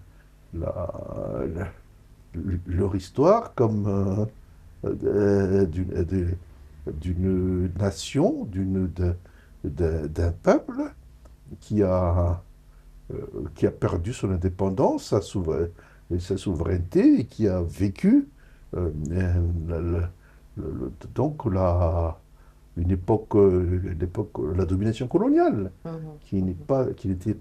la- leur histoire comme d'une nation, d'un peuple qui a, euh, qui a perdu son indépendance, sa souveraineté, et qui a vécu la- la- donc la domination coloniale, mhm, qui n'était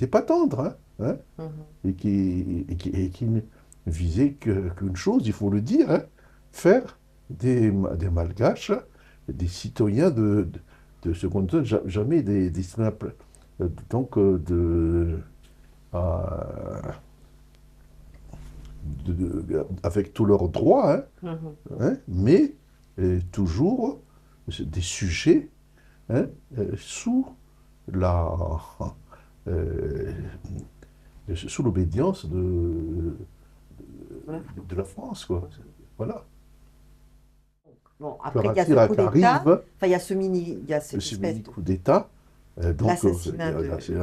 pas tendre, hein, hein, mhm, et qui ne visait qu'une chose, il faut le dire, hein, faire des Malgaches des citoyens de seconde zone, jamais des simples, donc à- avec tous leurs droits, hein, mhm, hein, mhm. mais toujours des sujets, hein, sous la, euh, sous l'obédience Voilà. de la France, quoi. Voilà. Bon, Que après, il y a ce coup Ratsirak d'État, arrive, enfin, il y a le cette espèce Séménique de coup d'État, donc l'assassinat de. c'est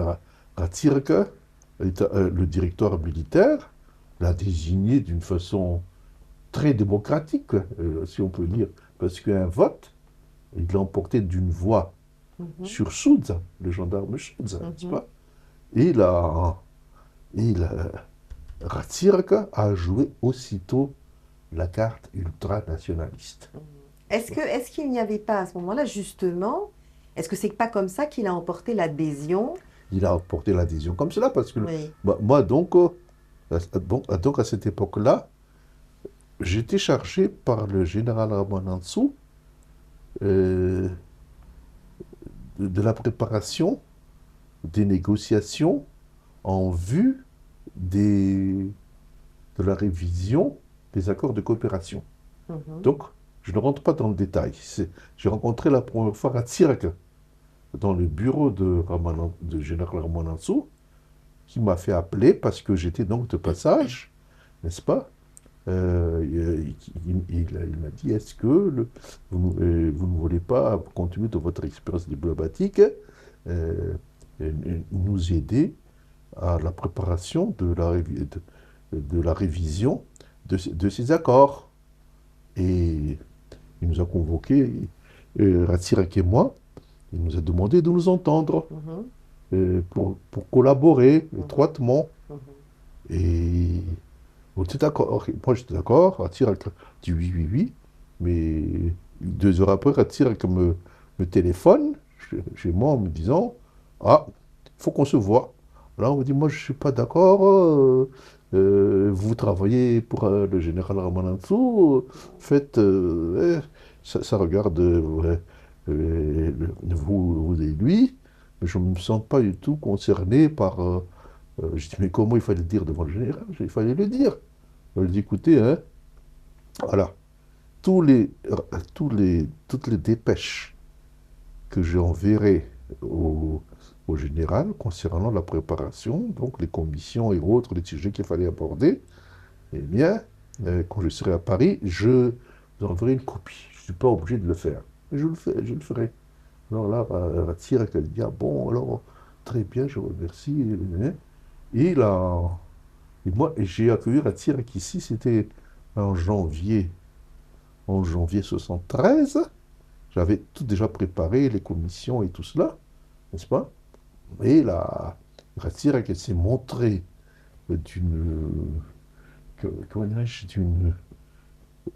Ratsirak, le directeur militaire, l'a désigné d'une façon très démocratique, si on peut dire, parce qu'un vote, il l'a emporté d'une voix Mhm, sur le gendarme Souza, n'est-ce mhm, pas? Et il a, Ratsiraka a joué aussitôt la carte ultranationaliste. Mhm. Est-ce qu'il n'y avait pas à ce moment-là, justement, est-ce que c'est pas comme ça qu'il a emporté l'adhésion? Il a porté l'adhésion comme cela parce que Oui. moi, donc, donc à cette époque-là, j'étais chargé par le général Ramonansou euh, de la préparation des négociations en vue des, de la révision des accords de coopération. Mhm. Donc, je ne rentre pas dans le détail. J'ai rencontré la première fois Ratsiraka dans le bureau de général Ramonansou, qui m'a fait appeler parce que j'étais donc de passage, n'est-ce pas? Il m'a dit, est-ce que vous ne voulez pas, compte tenu de votre expérience diplomatique, euh, nous aider à la préparation de la révision de ces accords? Et il nous a convoqués, Ratsirak et moi, il nous a demandé de nous entendre Mhm. pour collaborer Mhm. étroitement. Mhm. Et on était d'accord. Moi, j'étais d'accord. Ratsirak dit oui, oui, oui. Mais 2 heures après, Ratsirak me téléphone chez moi en me disant, ah, il faut qu'on se voit. Là, on me dit, moi, je ne suis pas d'accord. Vous travaillez pour le général Ramanantsou. Faites. Ça regarde vous et lui. Mais je ne me sens pas du tout concerné par. Je dis, mais comment il fallait le dire devant le général? Il fallait le dire. Je lui ai dit, écoutez, hein, voilà, tous les, toutes les dépêches que j'enverrai au général concernant la préparation, donc les commissions et autres, les sujets qu'il fallait aborder, eh bien, quand je serai à Paris, je vous enverrai une copie. Je ne suis pas obligé de le faire. Mais je le ferai. Alors là, Ratsir, elle dit, ah bon, alors, très bien, je vous remercie. Et là, et moi, j'ai accueilli Ratsir ici, c'était en janvier, en janvier 73. J'avais tout déjà préparé, les commissions et tout cela, n'est-ce pas? Et la Ratsir, elle s'est montrée d'une, comment dirais-je,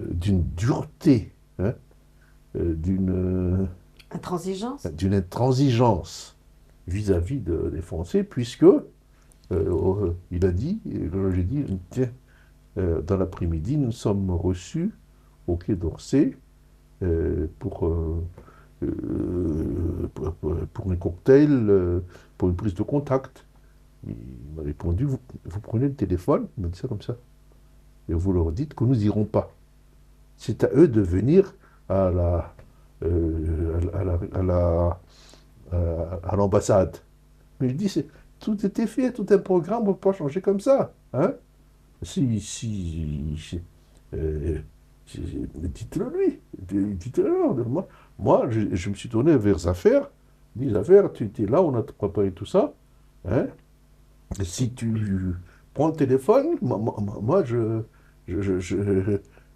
d'une dureté, hein, d'une Intransigeance? d'une intransigeance vis-à-vis des Français, puisque il a dit, et j'ai dit, tiens, dans l'après-midi, nous sommes reçus au Quai d'Orsay pour un cocktail, pour une prise de contact. Il m'a répondu, vous prenez le téléphone, il m'a dit ça comme ça, et vous leur dites que nous n'irons pas. C'est à eux de venir à la, à l'ambassade. Mais je dis, tout était fait, tout un programme, on ne peut pas changer comme ça. Hein? Si, si, si, euh, dites-le lui, dites-le. Je me suis tourné vers Zafer. Dis, Zafer, tu étais là, on a préparé tout ça. Hein? Et si tu prends le téléphone, moi, je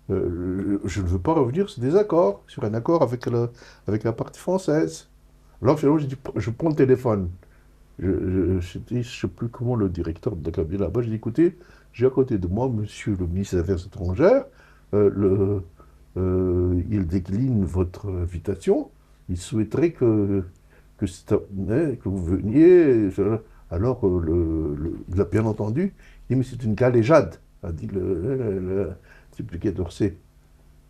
ne veux pas revenir sur des accords, sur un accord avec, avec la partie française. Alors finalement, j'ai dit, je prends le téléphone. Je ne sais plus comment le directeur de la cabinet là-bas, j'ai dit, écoutez, j'ai à côté de moi monsieur le ministre des Affaires étrangères, euh, le, il décline votre invitation, il souhaiterait que vous veniez. Alors, il a bien entendu, il dit, mais c'est une galéjade, a dit le type du Quai d'Orsay.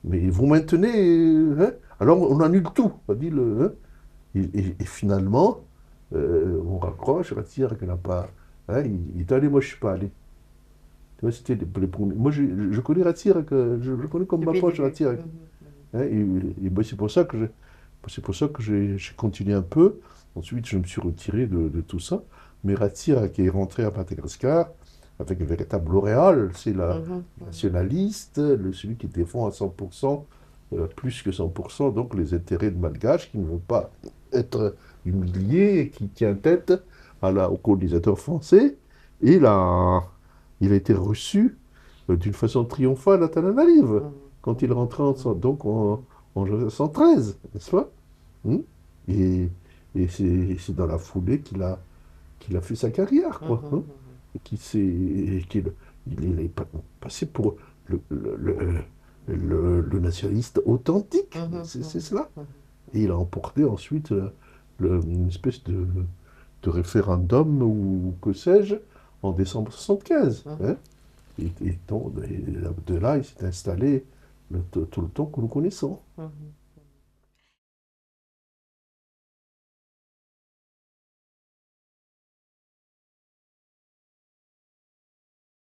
Mais vous maintenez, hein? Alors on annule tout, a dit le. Hein? Et finalement, on raccroche, Ratsir qui n'a pas. Hein, il est allé, moi je ne suis pas allé. Tu vois, c'était les premiers. Moi je connais Ratsir, je connais comme ma Depuis le poche début. Ratsir. Mhm. Hein, et ben, c'est pour ça que j'ai continué un peu. Ensuite, je me suis retiré de tout ça. Mais Ratsir qui est rentré à Madagascar avec un véritable L'Oréal, c'est la Mhm. Mhm. nationaliste, celui qui défend à 100%, plus que 100%, donc les intérêts de Malgaches qui ne veulent pas être humiliés et qui tient tête aux colonisateurs français. Et il a été reçu d'une façon triomphale à Tananarive Mhm. quand il est rentré Mhm. donc en 1913, n'est-ce pas? Hmm. Et, et c'est dans la foulée qu'il a fait sa carrière, Mhm. quoi. Hein. Mhm. Et qu'il s'est, et qu'il- il est passé pour le, le- le- le nationaliste authentique, Mhm, c'est mhm, cela. mhm. Et il a emporté ensuite une espèce de référendum ou que sais-je en décembre 75. Mhm. Hein. Et donc, de là, il s'est installé tout le temps que nous connaissons. Mhm.